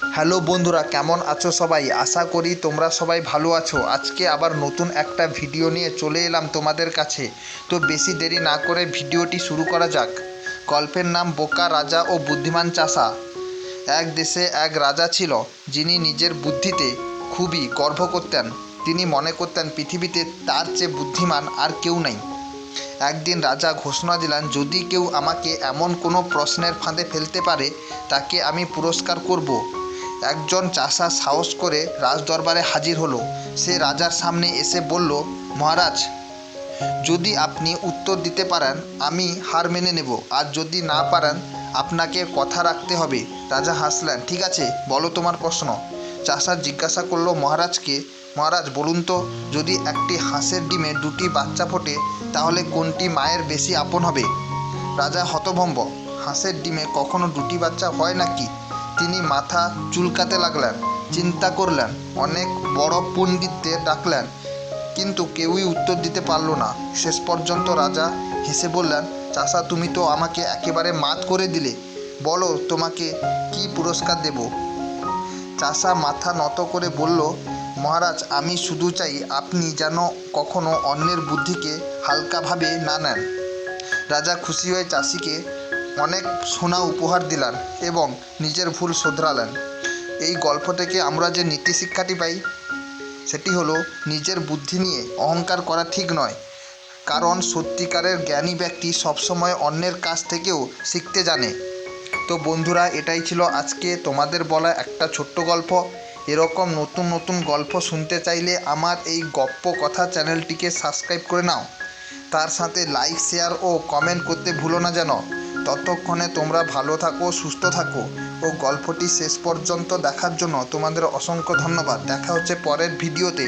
Hello বন্ধুরা, কেমন আছো সবাই? আশা করি তোমরা সবাই ভালো আছো। আজকে আবার নতুন একটা ভিডিও নিয়ে চলে এলাম তোমাদের কাছে। তো বেশি দেরি না করে ভিডিওটি শুরু করা যাক। গল্পের নাম বোকা রাজা ও বুদ্ধিমান চাষা। এক দেশে এক রাজা ছিল, যিনি নিজের বুদ্ধিতে খুবই গর্ব করতেন। তিনি মনে করতেন পৃথিবীতে তার চেয়ে বুদ্ধিমান আর কেউ নেই। একদিন রাজা ঘোষণা দিলেন, যদি কেউ আমাকে এমন কোনো প্রশ্নের ফাঁদে ফেলতে পারে, তাকে আমি পুরস্কার করব। একজন চাষা সাহস করে রাজদরবারে হাজির হলো। সে রাজার সামনে এসে বলল, মহারাজ, যদি আপনি উত্তর দিতে পারেন আমি হার মেনে নেব, আর যদি না পারেন আপনাকে কথা রাখতে হবে। রাজা হাসলেন। ঠিক আছে, বলো তোমার প্রশ্ন। চাষা জিজ্ঞাসা করলো মহারাজকে, মহারাজ বলুন তো, যদি একটি হাঁসের ডিমে দুটি বাচ্চা ফোটে, তাহলে কোনটি মায়ের বেশি আপন হবে? রাজা হতভম্ব। হাঁসের ডিমে কখনো দুটি বাচ্চা হয় নাকি? তিনি মাথা চুলকাতে লাগলেন, চিন্তা করলেন, অনেক বড় পণ্ডিতদের ডাকলেন, কিন্তু কেউই উত্তর দিতে পারল না। শেষ পর্যন্ত রাজা হেসে বললেন, চাষা, তুমি তো আমাকে একেবারে মাত করে দিলে। বলো, তোমাকে কি পুরস্কার দেব? চাষা মাথা নত করে বলল, মহারাজ, আমি শুধু চাই আপনি যেন কখনো অন্যের বুদ্ধিকে হালকাভাবে না নেন। রাজা খুশি হয়ে চাষিকে অনেক সোনা উপহার দিলেন এবং নিজের ভুল শোধরালেন। এই গল্প থেকে আমরা যে নীতি শিক্ষাটি পাই, সেটি হলো নিজের বুদ্ধি নিয়ে অহংকার করা ঠিক নয়, কারণ সত্যিকারের জ্ঞানী ব্যক্তি সবসময় অন্যের কাছ থেকেও শিখতে জানে। তো বন্ধুরা, এটাই ছিল আজকে তোমাদের বলা একটা ছোট্ট গল্প। এরকম নতুন নতুন গল্প শুনতে চাইলে আমার এই গপ্প কথা চ্যানেলটিকে সাবস্ক্রাইব করে নাও। তার সাথে লাইক, শেয়ার ও কমেন্ট করতে ভুলো না যেন। ততক্ষণে তোমরা ভালো থাকো, সুস্থ থাকো, ও গল্পটি শেষ পর্যন্ত দেখার জন্য তোমাদের অসংখ্য ধন্যবাদ। দেখা হচ্ছে পরের ভিডিওতে।